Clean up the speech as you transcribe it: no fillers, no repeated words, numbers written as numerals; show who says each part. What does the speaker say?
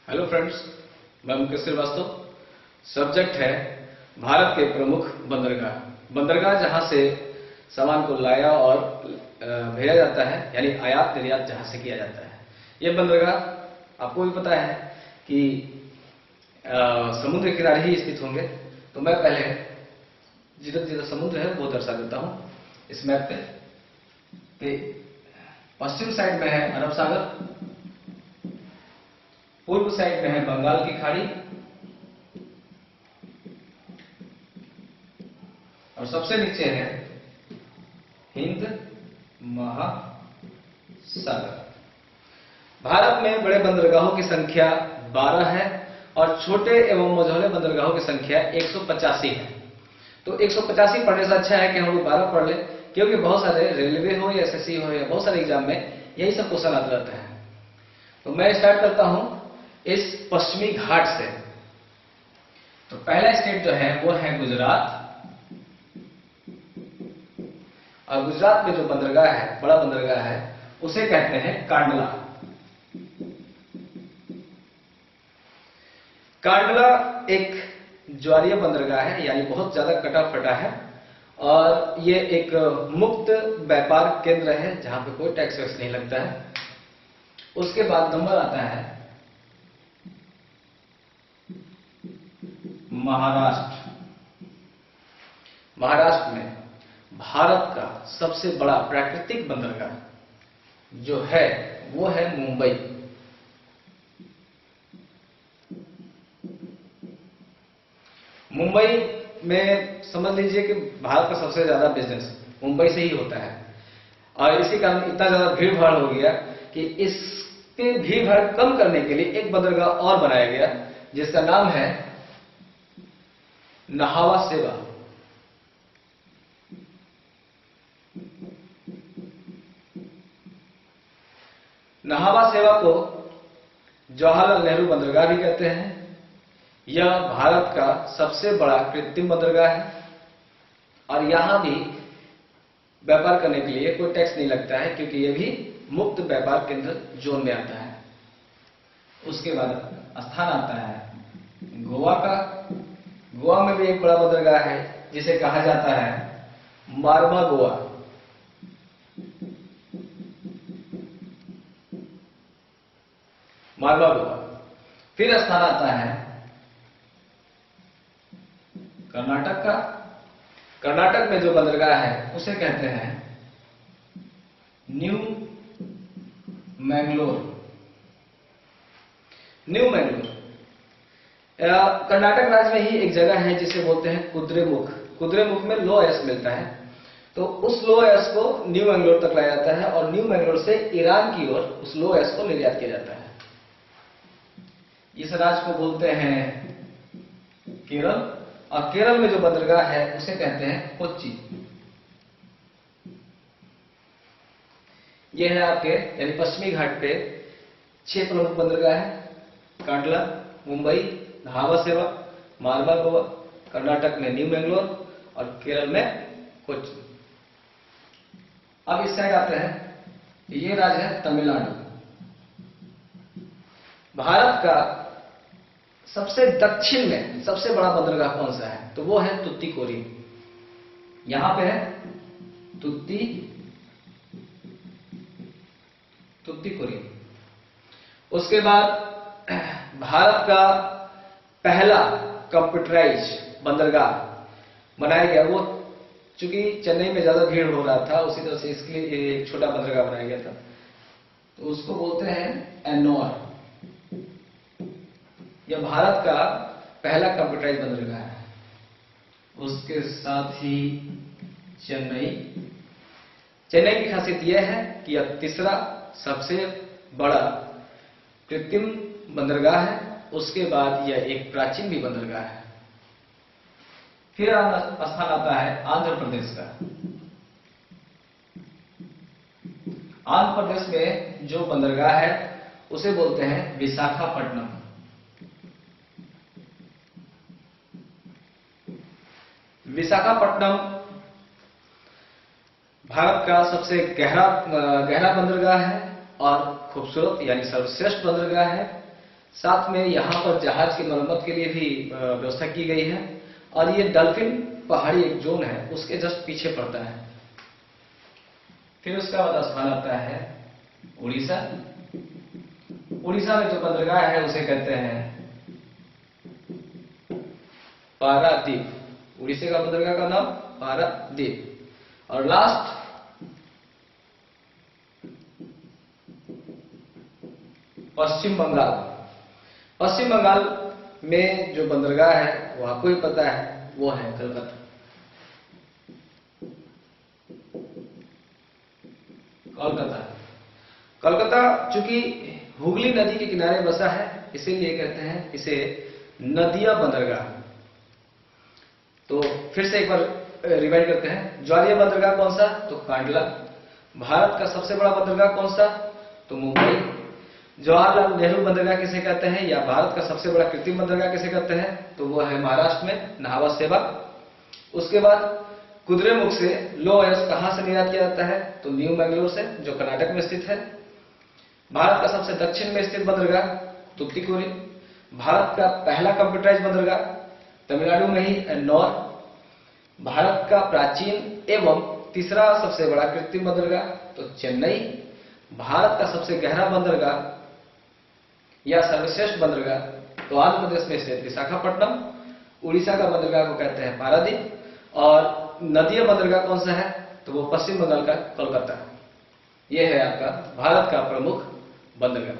Speaker 1: Hello friends, मैं Mukesh Srivastava. Subject है भारत के प्रमुख बंदरगाह। बंदरगाह जहां से सामान को लाया और भेजा जाता है, यानी आयात निर्यात जहां से किया जाता है। ये बंदरगाह आपको भी पता है कि समुद्र किनारे ही स्थित होंगे। तो मैं पहले जिधर समुद्र है वो दर्शा देता हूं इस मैप पे। पश्चिम साइड में है अरब सागर, पूर्व साइड में है बंगाल की खाड़ी और सबसे नीचे है हिंद महासागर। भारत में बड़े बंदरगाहों की संख्या 12 है और छोटे एवं मझौले बंदरगाहों की संख्या 185 है। तो 185 पढ़ने से अच्छा है कि हम लोग 12 पढ़ ले, क्योंकि बहुत सारे रेलवे हो या एसएससी हो या बहुत सारे एग्जाम में यही सब क्वेश्चन आते रहते हैं। तो मैं स्टार्ट करता हूं इस पश्चिमी घाट से। तो पहला स्टेट जो है वो है गुजरात, और गुजरात में जो बंदरगाह है, बड़ा बंदरगाह है, उसे कहते हैं कांडला। कांडला एक ज्वारीय बंदरगाह है, यानी बहुत ज्यादा कटा फटा है, और ये एक मुक्त व्यापार केंद्र है जहां पे कोई टैक्स वैक्स नहीं लगता है। उसके बाद नंबर आता है महाराष्ट्र। महाराष्ट्र में भारत का सबसे बड़ा प्राकृतिक बंदरगाह जो है वो है मुंबई। मुंबई में समझ लीजिए कि भारत का सबसे ज्यादा बिजनेस मुंबई से ही होता है, और इसी कारण इतना ज्यादा भीड़ भाड़ हो गया कि इसके भीड़ भाड़ कम करने के लिए एक बंदरगाह और बनाया गया जिसका नाम है नहावा सेवा। नहावा सेवा को जवाहरलाल नेहरू बंदरगाह भी कहते हैं। यह भारत का सबसे बड़ा कृत्रिम बंदरगाह है, और यहां भी व्यापार करने के लिए कोई टैक्स नहीं लगता है, क्योंकि यह भी मुक्त व्यापार केंद्र जोन में आता है। उसके बाद स्थान आता है गोवा का। गोवा में भी एक बड़ा बंदरगाह है जिसे कहा जाता है मारवा गोवा। मारवा गोवा। फिर स्थान आता है कर्नाटक का। कर्नाटक में जो बंदरगाह है उसे कहते हैं न्यू मैंगलोर। न्यू मैंगलोर कर्नाटक राज्य में ही एक जगह है जिसे बोलते हैं कुद्रेमुख। कुद्रेमुख में लो एस मिलता है, तो उस लो एस को न्यू मैंगलोर तक लाया जाता है, और न्यू मैंगलोर से ईरान की ओर उस लो एस को निर्यात किया जाता है। इस राज्य को बोलते हैं केरल, और केरल में जो बंदरगाह है उसे कहते हैं कोच्चि। यह है आपके यानी पश्चिमी घाट पे 6 प्रमुख बंदरगाह है: कांडला, मुंबई, नहावा सेवा, मारवा गोवा, कर्नाटक में न्यू मैंगलोर और केरल में कोच्चि। अब इस साइड आते हैं, ये राज्य है तमिलनाडु। भारत का सबसे दक्षिण में सबसे बड़ा बंदरगाह कौन सा है? तो वो है तुतीकोरिन। यहां पे है तुतीकोरिन। उसके बाद भारत का पहला कंप्यूटराइज बंदरगाह बनाया गया, वो चूंकि चेन्नई में ज्यादा भीड़ हो रहा था, उसी तरह से इसके लिए एक छोटा बंदरगाह बनाया गया था, तो उसको बोलते हैं एन्नौर। यह भारत का पहला कंप्यूटराइज बंदरगाह है। उसके साथ ही चेन्नई की खासियत यह है कि यह तीसरा सबसे बड़ा कृत्रिम बंदरगाह है। उसके बाद यह एक प्राचीन भी बंदरगाह है। फिर स्थान आता है आंध्र प्रदेश का। आंध्र प्रदेश में जो बंदरगाह है उसे बोलते हैं विशाखापट्टनम। विशाखापट्टनम भारत का सबसे गहरा बंदरगाह है और खूबसूरत यानी सर्वश्रेष्ठ बंदरगाह है। साथ में यहाँ पर जहाज की मरम्मत के लिए भी व्यवस्था की गई है। और ये डल्फिन पहाड़ी एक जोन है, उसके जस्ट पीछे पड़ता है। फिर उसका बाद स्थान आता है उड़ीसा। उड़ीसा में जो बंदरगाह है उसे कहते हैं पारादीप। उड़ीसा का बंदरगाह का नाम पारादीप। और लास्ट पश्चिम बंगाल। पश्चिम बंगाल में जो बंदरगाह है वो आपको ही पता है, वो है कलकत्ता। कोलकाता। कोलकाता चूंकि हुगली नदी के किनारे बसा है, इसीलिए कहते हैं इसे नदिया बंदरगाह। तो फिर से एक बार रिवाइंड करते हैं। ज्वारीय बंदरगाह कौन सा? तो कांडला। भारत का सबसे बड़ा बंदरगाह कौन सा? तो मुंबई। जवाहरलाल नेहरू बंदरगाह किसे कहते हैं, या भारत का सबसे बड़ा कृत्रिम बंदरगाह किसे कहते हैं? तो वो है महाराष्ट्र में नाहवा सेवा। उसके बाद कुद्रेमुख से लो अयस्क कहां से निर्यात किया जाता है? तो न्यू मैंगलोर से, जो कर्नाटक में स्थित है। भारत का सबसे दक्षिण में स्थित बंदरगाह तुतुकुड़ी। भारत का पहला कंप्यूटराइज्ड बंदरगाह तमिलनाडु में ही एन्नौर। भारत का प्राचीन एवं तीसरा सबसे बड़ा कृत्रिम बंदरगाह तो चेन्नई। भारत का सबसे गहरा बंदरगाह या सर्वश्रेष्ठ बंदरगाह तो आंध्र प्रदेश में स्थित विशाखापट्टनम। उड़ीसा का बंदरगाह को कहते हैं पारादीप। और नदीय बंदरगाह कौन सा है? तो वो पश्चिम बंगाल का कोलकाता। यह है आपका भारत का प्रमुख बंदरगाह।